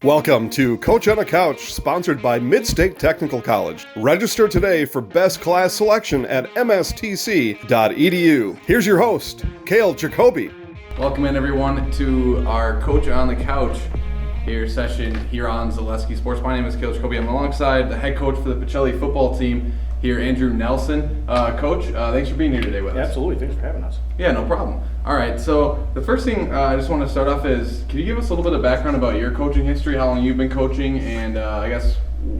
Welcome to Coach on a Couch, sponsored by Mid-State Technical College. Register today for best class selection at mstc.edu. Here's your host, Cale Jacoby. Welcome in, everyone, to our Coach on the Couch session here on Zaleski Sports. My name is Cale Jacoby. I'm alongside the head coach for the Pacelli football team here, Andrew Nelson. Coach, thanks for being here today with us. Absolutely. Thanks for having us. Yeah, no problem. All right, so the first thing I just want to start off is, can you give us a little bit of background about your coaching history, how long you've been coaching, and I guess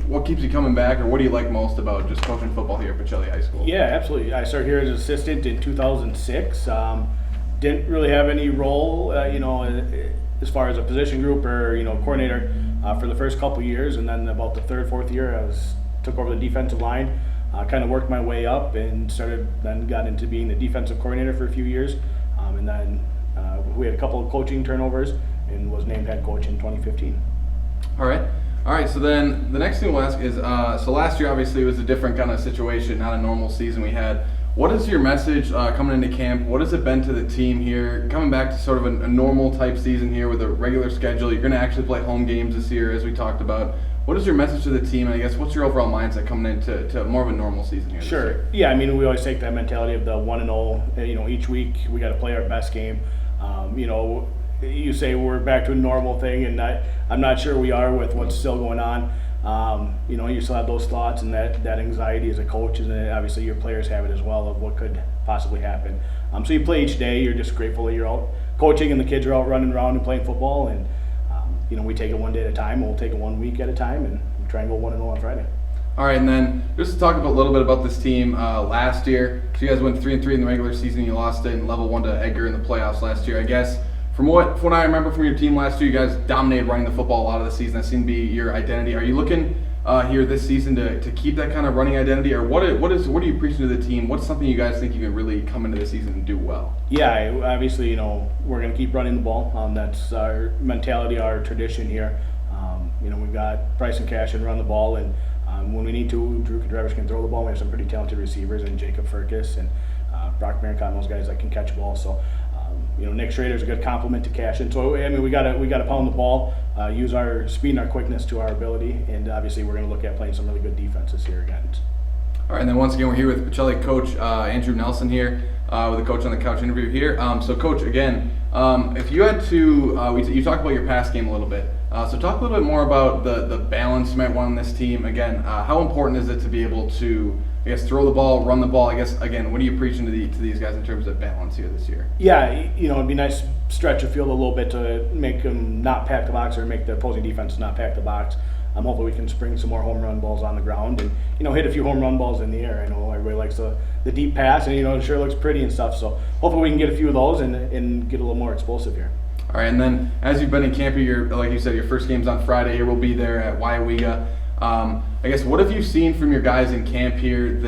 what keeps you coming back, or what do you like most about just coaching football here at Pacelli High School? Yeah, absolutely. I started here as an assistant in 2006. Didn't really have any role, as far as a position group or, coordinator for the first couple years, and then about the third, fourth year, took over the defensive line. Kind of worked my way up and got into being the defensive coordinator for a few years. And then we had a couple of coaching turnovers and was named head coach in 2015. All right. So then the next thing we'll ask is, so last year obviously was a different kind of situation, not a normal season we had. What is your message coming into camp? What has it been to the team here, coming back to sort of a normal type season here with a regular schedule? You're going to actually play home games this year, as we talked about. What is your message to the team, and I guess what's your overall mindset coming into more of a normal season here? Sure. Yeah, we always take that mentality of the 1-0. Each week we got to play our best game. You say we're back to a normal thing, and I'm not sure we are with what's still going on. You still have those thoughts and that anxiety as a coach, and obviously your players have it as well of what could possibly happen. So you play each day. You're just grateful that you're out coaching and the kids are out running around and playing football, and we take it one day at a time. We'll take it 1 week at a time, and we try and go 1-0 on Friday. All right, and then just to talk a little bit about this team last year. So you guys went 3-3 in the regular season. You lost it in level 1 to Edgar in the playoffs last year. I guess from what I remember from your team last year, you guys dominated running the football a lot of the season. That seemed to be your identity. Are you looking here this season to keep that kind of running identity, or what are you preaching to the team? What's something you guys think you can really come into the season and do well? Yeah, obviously, we're going to keep running the ball. That's our mentality, our tradition here. We've got Bryce and Cash and run the ball, and when we need to, Drew Drivers can throw the ball. We have some pretty talented receivers, and Jacob Furcus and Brock Marincott, and those guys that can catch balls. So, Nick Schrader's a good complement to Cash, and so we got to pound the ball, use our speed and our quickness to our ability, and obviously we're going to look at playing some really good defenses here again. All right, and then once again we're here with Pacelli coach Andrew Nelson here with the Coach on the Couch interview here. So Coach, again, if you had to, you talked about your pass game a little bit. So talk a little bit more about the balance you might want on this team. Again, how important is it to be able to, I guess, throw the ball, run the ball? I guess, again, what are you preaching to these guys in terms of balance here this year? Yeah, it'd be nice to stretch the field a little bit to make them not pack the box or make the opposing defense not pack the box. Hopefully we can spring some more home run balls on the ground and, hit a few home run balls in the air. I know everybody likes the deep pass, and, it sure looks pretty and stuff. So hopefully we can get a few of those and get a little more explosive here. All right, and then as you've been in camp here, like you said, your first game's on Friday. Here we'll be there at Wyawega. I guess, what have you seen from your guys in camp here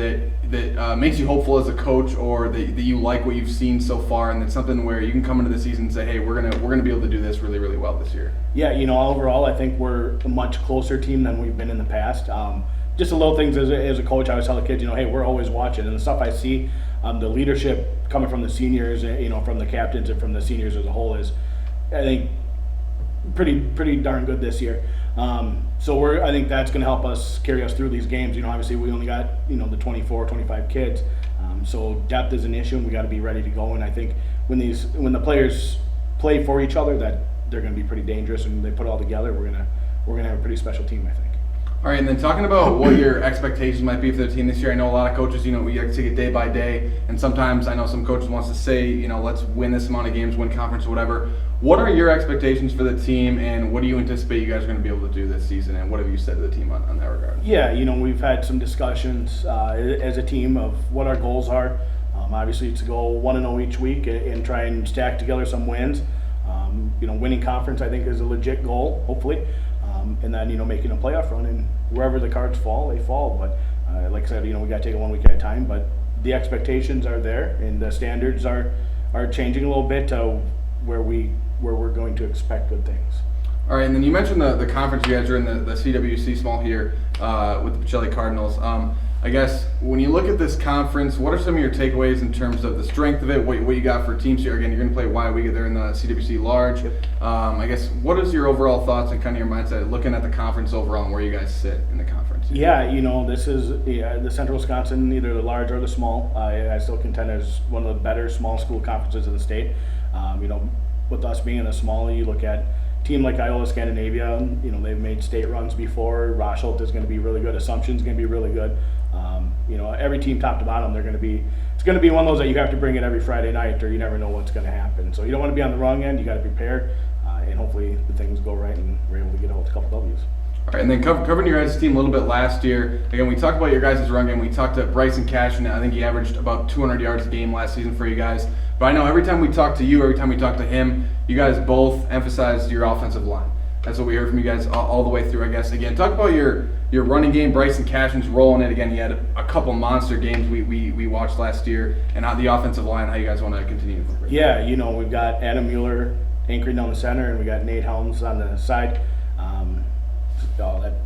that makes you hopeful as a coach, or that you like what you've seen so far, and that's something where you can come into the season and say, hey, we're gonna be able to do this really, really well this year? Yeah, overall I think we're a much closer team than we've been in the past. Just the little things as a coach, I always tell the kids, hey, we're always watching, and the stuff I see, the leadership coming from the seniors, from the captains and from the seniors as a whole is, I think, pretty darn good this year. So I think that's going to help us carry us through these games. Obviously we only got, the 24, 25 kids. So depth is an issue, and we got to be ready to go. And I think when the players play for each other, that they're going to be pretty dangerous, and they put it all together, we're going to have a pretty special team, I think. All right, and then talking about what your expectations might be for the team this year. I know a lot of coaches, we like to take it day by day, and sometimes I know some coaches wants to say, let's win this amount of games, win conference or whatever. What are your expectations for the team, and what do you anticipate you guys are going to be able to do this season, and what have you said to the team on that regard? Yeah, we've had some discussions as a team of what our goals are. Obviously, it's to go 1-0 each week and try and stack together some wins. Winning conference, I think, is a legit goal, hopefully. And then, making a playoff run, and wherever the cards fall, they fall. But like I said, we got to take it 1 week at a time. But the expectations are there, and the standards are changing a little bit to where we're going to expect good things. All right, and then you mentioned the conference you guys are in, the CWC small here with the Pacelli Cardinals. I guess when you look at this conference, what are some of your takeaways in terms of the strength of it? What you got for teams here? Again, you're going to play YWE there in the CWC Large. I guess what is your overall thoughts and kind of your mindset looking at the conference overall and where you guys sit in the conference? Yeah, this is the Central Wisconsin, either the large or the small. I still contend as one of the better small school conferences in the state. With us being in the small, you look at a team like Iowa Scandinavia. They've made state runs before. Rosholt is going to be really good. Assumption's going to be really good. Every team top to bottom, it's going to be one of those that you have to bring it every Friday night, or you never know what's going to happen. So you don't want to be on the wrong end. You got to prepare, and hopefully the things go right and we're able to get out with a couple W's. All right, and then covering your guys' team a little bit last year. Again, we talked about your guys' run game. We talked to Bryson Cash, and I think he averaged about 200 yards a game last season for you guys. But I know every time we talk to you, every time we talk to him, you guys both emphasized your offensive line. That's what we heard from you guys all the way through, I guess. Again, talk about your running game. Bryson Cashin's rolling it. Again, he had a couple monster games we watched last year. And how the offensive line, how you guys want to continue? Yeah, we've got Adam Mueller anchoring down the center, and we got Nate Helms on the side.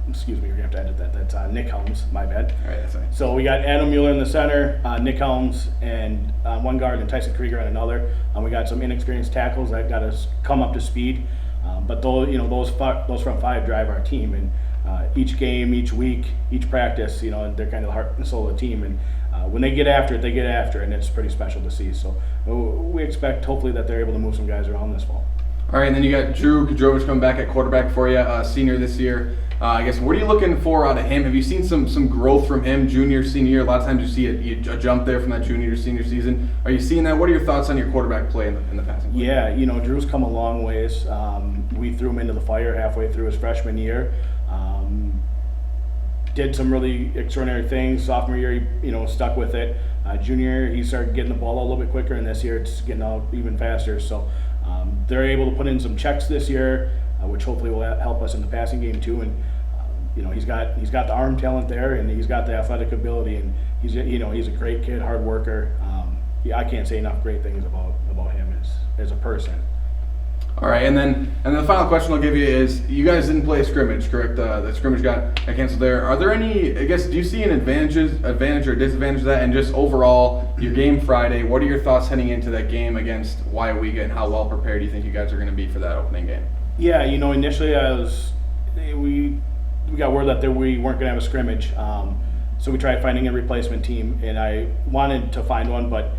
Excuse me, you're going to have to edit that. That's Nick Helms, my bad. All right, that's right. So we got Adam Mueller in the center, Nick Helms, and one guard, and Tyson Krieger on another. We got some inexperienced tackles that got us come up to speed. But those front five drive our team, and each game, each week, each practice, they're kind of the heart and soul of the team. And when they get after it, and it's pretty special to see. So we expect hopefully that they're able to move some guys around this fall. All right, and then you got Drew Kudrovich coming back at quarterback for you, senior this year. I guess what are you looking for out of him? Have you seen some growth from him, junior, senior year? A lot of times you see a jump there from that junior to senior season. Are you seeing that? What are your thoughts on your quarterback play in the passing game? Yeah, Drew's come a long ways. We threw him into the fire halfway through his freshman year. Did some really extraordinary things. Sophomore year, he stuck with it. Junior year, he started getting the ball a little bit quicker, and this year it's getting out even faster. So they're able to put in some checks this year, which hopefully will help us in the passing game too. And he's got the arm talent there, and he's got the athletic ability, and he's a great kid, hard worker. I can't say enough great things about him as a person. All right, and then the final question I'll give you is, you guys didn't play a scrimmage, correct? The scrimmage got canceled there. Are there any, I guess, do you see an advantage or disadvantage of that? And just overall, your game Friday, what are your thoughts heading into that game against YWE, and how well prepared do you think you guys are going to be for that opening game? Yeah, initially we got word that we weren't going to have a scrimmage, so we tried finding a replacement team, and I wanted to find one, but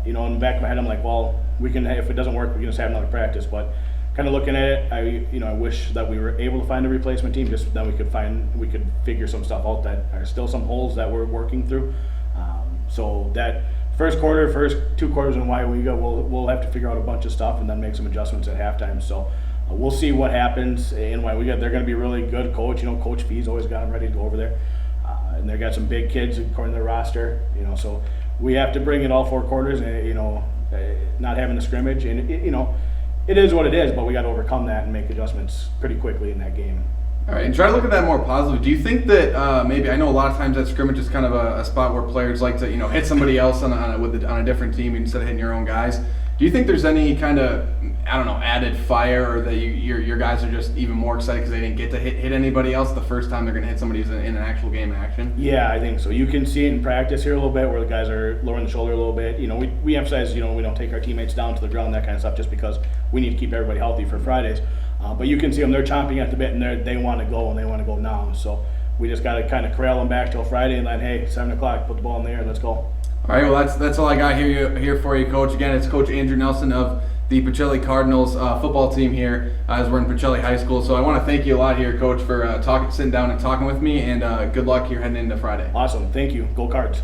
in the back of my head, I'm like, well, we can. If it doesn't work, we can just have another practice. But kind of looking at it, I wish that we were able to find a replacement team. Just then we could figure some stuff out that are still some holes that we're working through. So that first 2 quarters in YWE, we'll have to figure out a bunch of stuff and then make some adjustments at halftime. So we'll see what happens in YWE. They're going to be really good. Coach Fee's always got them ready to go over there, and they got some big kids according to their roster. So we have to bring it all 4 quarters, and not having a scrimmage, and it is what it is, but we got to overcome that and make adjustments pretty quickly in that game. All right, and try to look at that more positively. Do you think that maybe, I know a lot of times that scrimmage is kind of a spot where players like to hit somebody else on a different team instead of hitting your own guys. Do you think there's any kind of, added fire, or that your guys are just even more excited because they didn't get to hit anybody else the first time they're going to hit somebody in an actual game action? Yeah, I think so. You can see it in practice here a little bit where the guys are lowering the shoulder a little bit. We emphasize, we don't take our teammates down to the ground, that kind of stuff, just because we need to keep everybody healthy for Fridays. But you can see them, they're chomping at the bit, and they want to go, and they want to go now. So we just got to kind of corral them back till Friday, and then, hey, 7 o'clock, put the ball in the air, let's go. All right, well, that's all I got here for you, Coach. Again, it's Coach Andrew Nelson of the Pacelli Cardinals football team here as we're in Pacelli High School. So I want to thank you a lot here, Coach, for sitting down and talking with me, and good luck here heading into Friday. Awesome. Thank you. Go Cards.